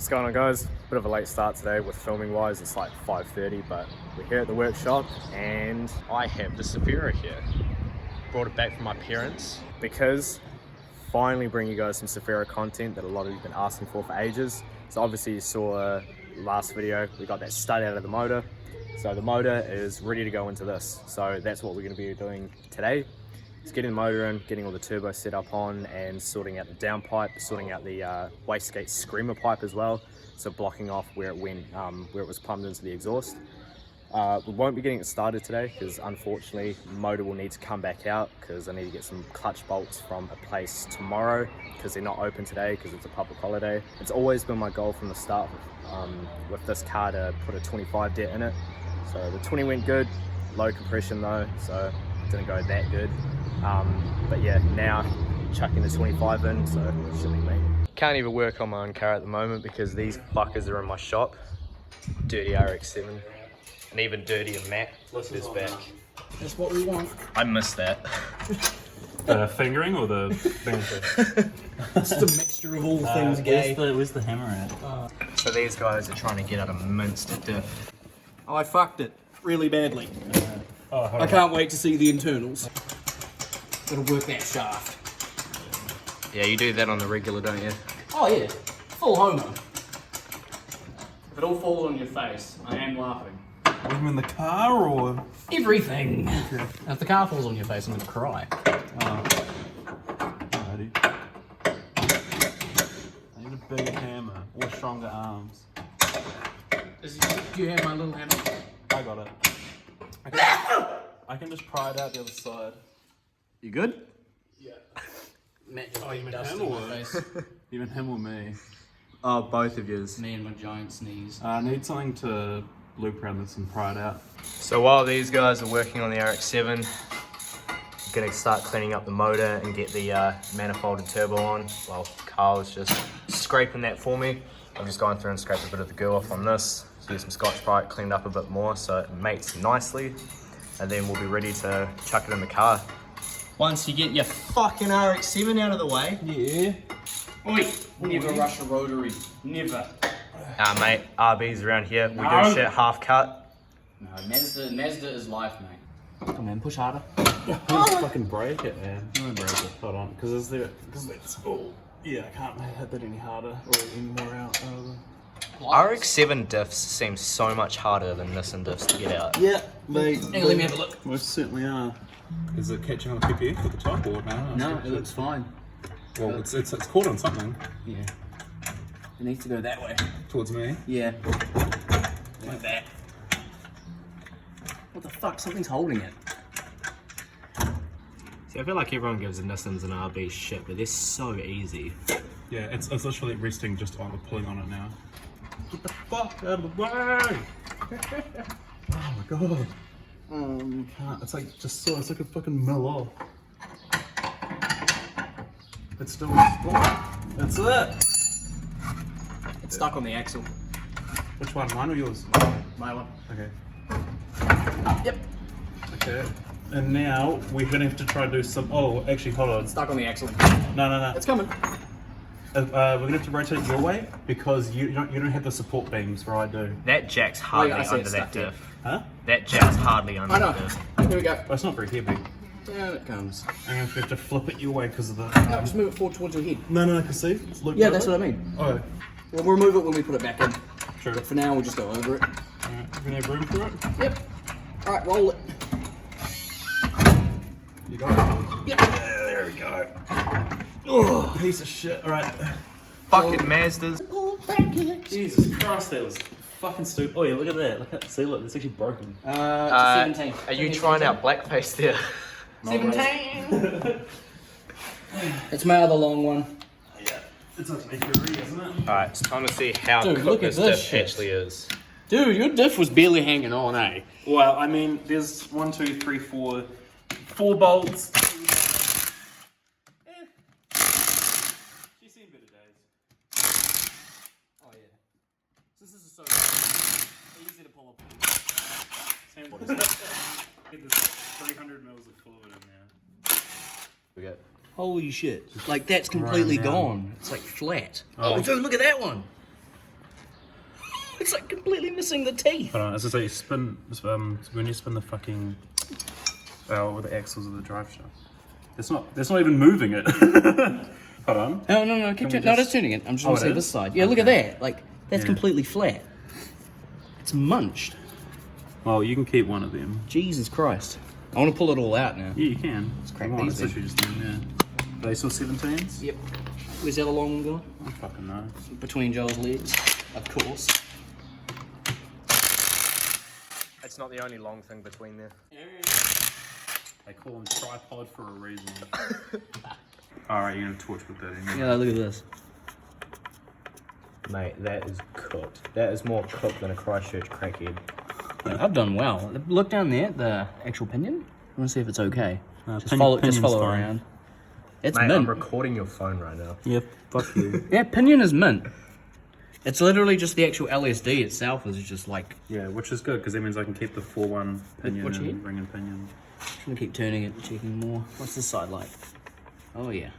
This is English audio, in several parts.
What's going on, guys? Bit of a late start today with filming wise. It's like 5:30, but we're here at the workshop and I have the Cefiro here. Brought it back from my parents because finally bring you guys some Cefiro content that a lot of you have been asking for ages. So obviously you saw last video, we got that stud out of the motor. So the motor is ready to go into this. So that's what we're going to be doing today. It's getting the motor in, getting all the turbo set up on, and sorting out the downpipe, sorting out the wastegate screamer pipe as well, so blocking off where it went, where it was plumbed into the exhaust. We won't be getting it started today because unfortunately the motor will need to come back out because I need to get some clutch bolts from a place tomorrow because they're not open today because it's a public holiday. It's always been my goal from the start with this car to put a 25 det in it. So the 20 went good, low compression though, so it didn't go that good. But yeah, now chucking the 25 in, so it should be me. Can't even work on my own car at the moment because these fuckers are in my shop. Dirty RX7, and even dirtier Matt is back. That's what we want. I missed that. The fingering or the banter? It's the mixture of all things gay. Where's the hammer at? So these guys are trying to get out a minced diff. I fucked it really badly. Oh, I can't wait to see the internals. It'll work that shaft. Yeah, you do that on the regular, don't you? Oh yeah, full homo. If it all falls on your face, I am laughing. Leave him in the car or? Everything. Okay. If the car falls on your face, I'm gonna cry. Alrighty. I need a bigger hammer or stronger arms. Do you have my little hammer? I got it. I can just pry it out the other side. You good? Yeah. Matt just Oh, you meant dust him in or? my face. Even him or me? Oh, both of yous. Me and my giant sneeze. I need something to loop around this and pry it out. So while these guys are working on the RX7, I'm gonna start cleaning up the motor and get the manifold and turbo on. Well, Carl's just scraping that for me. I'm just going through and scraping a bit of the glue off on this. Use some Scotch-Brite, cleaned up a bit more so it mates nicely. And then we'll be ready to chuck it in the car. Once you get your fucking RX7 out of the way. Yeah. Oi! Never rush a rotary. Never. Mate, RB's around here. We No. do shit half cut. No, Mazda is life, mate. Come on, push harder. Fucking break it, man. I'm gonna break it. Hold on, because that's. Oh, yeah, I can't hit that any harder or any more out. RX7 diffs seem so much harder than Nissan diffs to get out. Yeah, they. Hey, let me have a look. Most certainly are. Is it catching on the PPF at the top or no? No, it looks fine. Well, it's caught on something. Yeah. It needs to go that way. Towards me. Yeah. Like that. What the fuck? Something's holding it. See, I feel like everyone gives the Nissans and RB shit, but they're so easy. Yeah, it's literally resting just on pulling on it now. Get the fuck out of the way! Oh my god. You can't. It's like just so. It's like a fucking mill off. It's still. That's it. It's stuck on the axle. Which one? Mine or yours? My one. Okay. Yep. Okay. And now we're gonna have to try to do some. Oh, actually, hold on. Stuck on the axle. No. It's coming. We're gonna have to rotate your way because you don't have the support beams where I do. That jack's hardly I see under it's that stuck here. diff. Huh? That jack's hardly under I know. the diff. Here we go. Well, it's not very heavy. Down it comes. I'm gonna have to flip it your way because of the. No, just move it forward towards your head. No, I can see. It's looped Yeah, over. that's what I mean. Oh, We'll remove it when we put it back in. true. But for now, we'll just go over it. Alright, we're gonna have room for it. Yep. Alright, roll it. You got it. Yep. There we go. Oh, piece of shit. Alright. Fucking Mazdas. Jesus Christ, that was fucking stupid. Oh yeah, look at that. Look at, see, look, it's actually broken. It's a 17. Are you trying out blackface there? 17! It's my other long one. Yeah. It's up to me for a read, isn't it? Alright, it's time to see how Dude, cooked look at this this diff shit. actually is. Dude, your diff was barely hanging on, eh? Well, I mean, there's 1, 2, 3, 4 bolts. She's seen better days. Oh, yeah. This is so easy to pull apart. What is that? There's 300 mils of fluid in there. We got Holy shit. Like, that's completely Right now. gone. It's like flat. Oh. Oh, dude, look at that one. It's like completely missing the teeth. Hold on, as I say, spin, when you spin the fucking valve with the axles of the drive shaft. It's not even moving it. Hold on. No, keep turning. No, just turning it. I'm just gonna see this side. Yeah, look at that. Like, that's completely flat. It's munched. Well, you can keep one of them. Jesus Christ. I want to pull it all out now. Yeah, you can. Let's crack Come on, these it's literally just in there. Are they still 17s? Yep. Where's the other long one going? I don't fucking know. Between Joel's legs, of course. It's not the only long thing between there. They call them tripod for a reason. Alright, you're gonna torch with that anyway. Yeah, look at this. Mate, that is cooked. That is more cooked than a Christchurch crackhead. Yeah, I've done well. Look down there, the actual pinion. I want to see if it's okay. Just pinion's follow fine. around. It's Mate, mint. I'm recording your phone right now. Yep, fuck you. Yeah, pinion is mint. It's literally just the actual LSD itself is just like... Yeah, which is good, because that means I can keep the 4-1 pinion What you and need? ring and pinion. I'm gonna keep turning it, checking more. What's this side like? Oh yeah.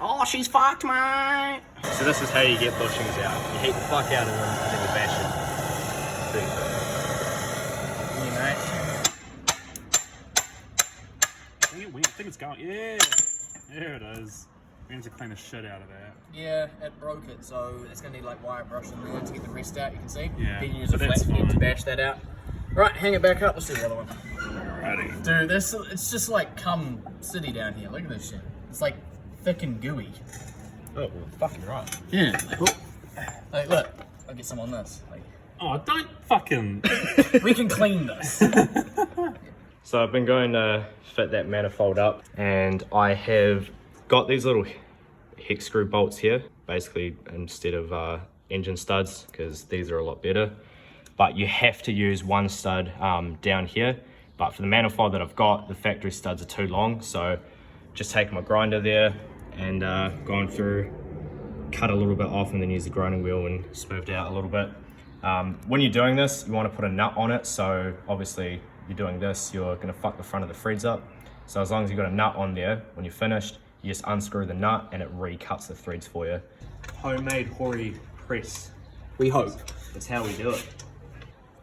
Oh, she's fucked, mate! So this is how you get bushings out. You heat the fuck out of them and then you bash it. I think it's going. Yeah! There it is. We need to clean the shit out of that. Yeah, it broke it, so it's gonna need like wire brush in there to get the rest out, you can see. Yeah, Then you use a but that's flat head to fine. bash that out. Right, hang it back up, let's do the other one. Alrighty. Dude, it's just like cum city down here, look at this shit. It's like thick and gooey. Oh, well, fucking right. Yeah. Like, look, I'll get some on this. Like, Oh, don't fucking. we can clean this. So I've been going to fit that manifold up, and I have got these little hex screw bolts here, basically instead of engine studs, because these are a lot better. But you have to use one stud down here. But for the manifold that I've got, the factory studs are too long, so just taking my grinder there and going through, cut a little bit off, and then use the grinding wheel and smoothed out a little bit. When you're doing this, you want to put a nut on it, so obviously you're doing this, you're going to fuck the front of the threads up. So as long as you've got a nut on there, when you're finished, you just unscrew the nut and it re-cuts the threads for you. Homemade Hori press. We hope. That's how we do it.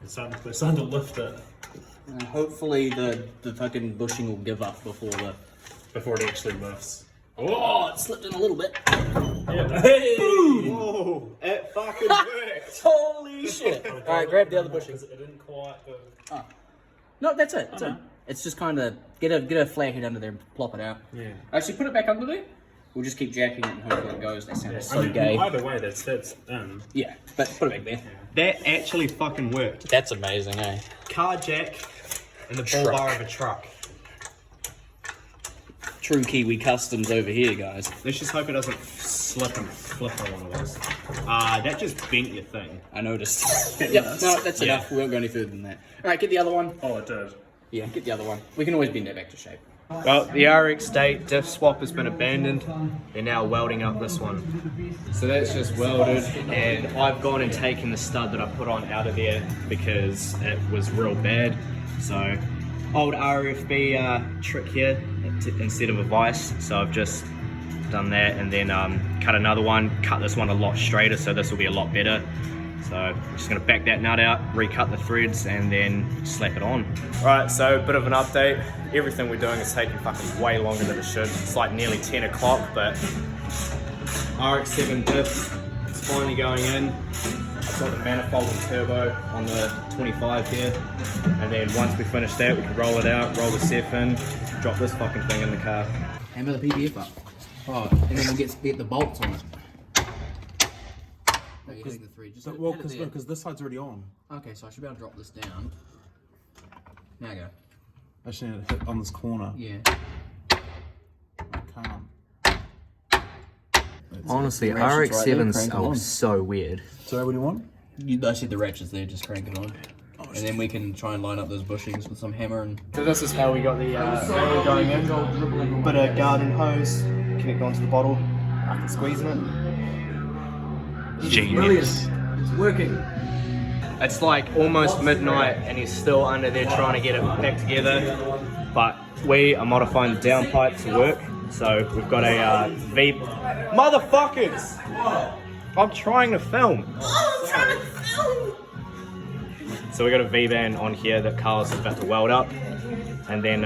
It's starting to lift it Hopefully the fucking bushing will give up before it actually lifts. Oh, it slipped in a little bit. Yeah. Hey! Whoa, it fucking worked. Holy shit. Alright, grab the other bushing. It didn't quite go. No, that's it. That's it. It's just kind of get a flat head under there and plop it out. Yeah. Actually, put it back under there. We'll just keep jacking it and hopefully it goes. That sounds so gay. Either way, that's in. Yeah, but put it back there. That actually fucking worked. That's amazing, eh? Car jack and the bull bar of a truck. True Kiwi customs over here, guys. Let's just hope it doesn't slip and flip on one of those. That just bent your thing. I noticed. Yep, no, that's enough. We won't go any further than that. Alright, get the other one. Oh, it did. Yeah, get the other one. We can always bend that back to shape. Well, the RX8 diff swap has been abandoned. They're now welding up this one. So that's just welded, and I've gone and taken the stud that I put on out of there because it was real bad. So, old RFB trick here instead of a vise. So I've just done that and then cut another one, cut this one a lot straighter, so this will be a lot better. So I'm just gonna back that nut out, recut the threads, and then slap it on. Right, so a bit of an update. Everything we're doing is taking fucking way longer than it should. It's like nearly 10 o'clock, but RX7 diff, it's finally going in. I've got the manifold and turbo on the 25 here. And then once we finish that, we can roll it out, roll the Cef in, drop this fucking thing in the car. Hammer the PPF up. Oh, and then we'll get the bolts on it. No, you're hitting the thread. Just Well, hit it there. because this side's already on. Okay, so I should be able to drop this down. Now go. I just need to hit on this corner. Yeah. I can't. Honestly, The ratchets right there, RX7s crank it are on. so weird. So what do you want? I said the ratchets there, just crank it on. And then we can try and line up those bushings with some hammer and... So this is how we got the manual going in. Bit of garden hose, connect onto the bottle, after squeezing it. Genius. It's working. It's like almost midnight and he's still under there trying to get it back together. But we are modifying the downpipe to work. So we've got a V... Motherfuckers! I'm trying to film. trying to film. So we got a V-band on here that Carlos is about to weld up, and then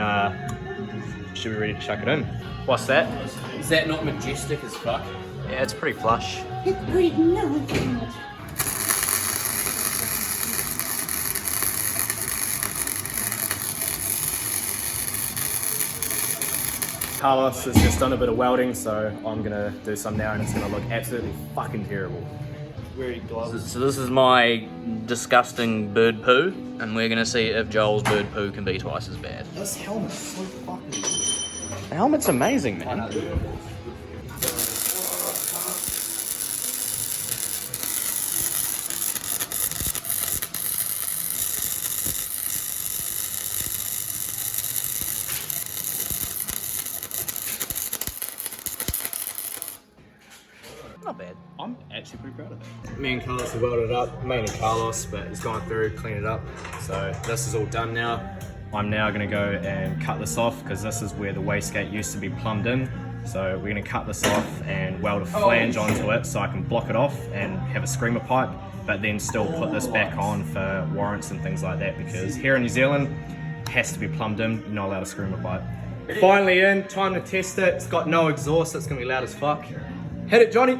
should be ready to chuck it in. What's that? Is that not majestic as fuck? Yeah, it's pretty flush. It's pretty nice. Carlos has just done a bit of welding, so I'm gonna do some now, and it's gonna look absolutely fucking terrible. Very gloves. So this is my disgusting bird poo, and we're gonna see if Joel's bird poo can be twice as bad. This helmet's so fucking good. The helmet's amazing, man. Not bad. I'm actually pretty proud of it. Me and Carlos have welded it up, mainly Carlos, but he's gone through, cleaned it up. So this is all done now. I'm now gonna go and cut this off because this is where the wastegate used to be plumbed in. So we're gonna cut this off and weld a flange onto it so I can block it off and have a screamer pipe, but then still put this back on for warrants and things like that, because here in New Zealand, it has to be plumbed in, you're not allowed a screamer pipe. Finally in, time to test it. It's got no exhaust, it's gonna be loud as fuck. Hit it, Johnny.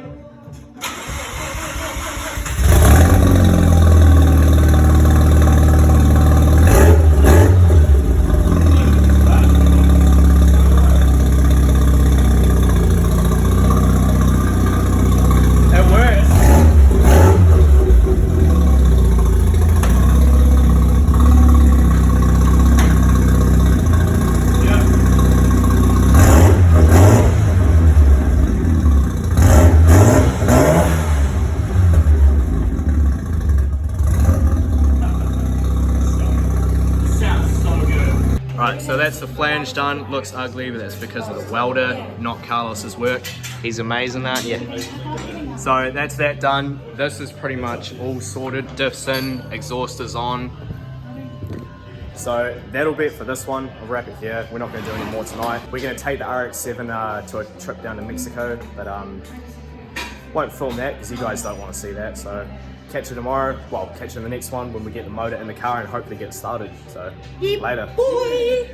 Right, so that's the flange done. Looks ugly, but that's because of the welder, not Carlos's work. He's amazing that, yeah. So that's that done. This is pretty much all sorted. Diff's in, exhaust is on. So that'll be it for this one. I'll wrap it here. We're not going to do any more tonight. We're going to take the RX7 to a trip down to Mexico, but won't film that because you guys don't want to see that. So catch you tomorrow. Well, catch you in the next one when we get the motor in the car and hopefully get it started. So later. Boy.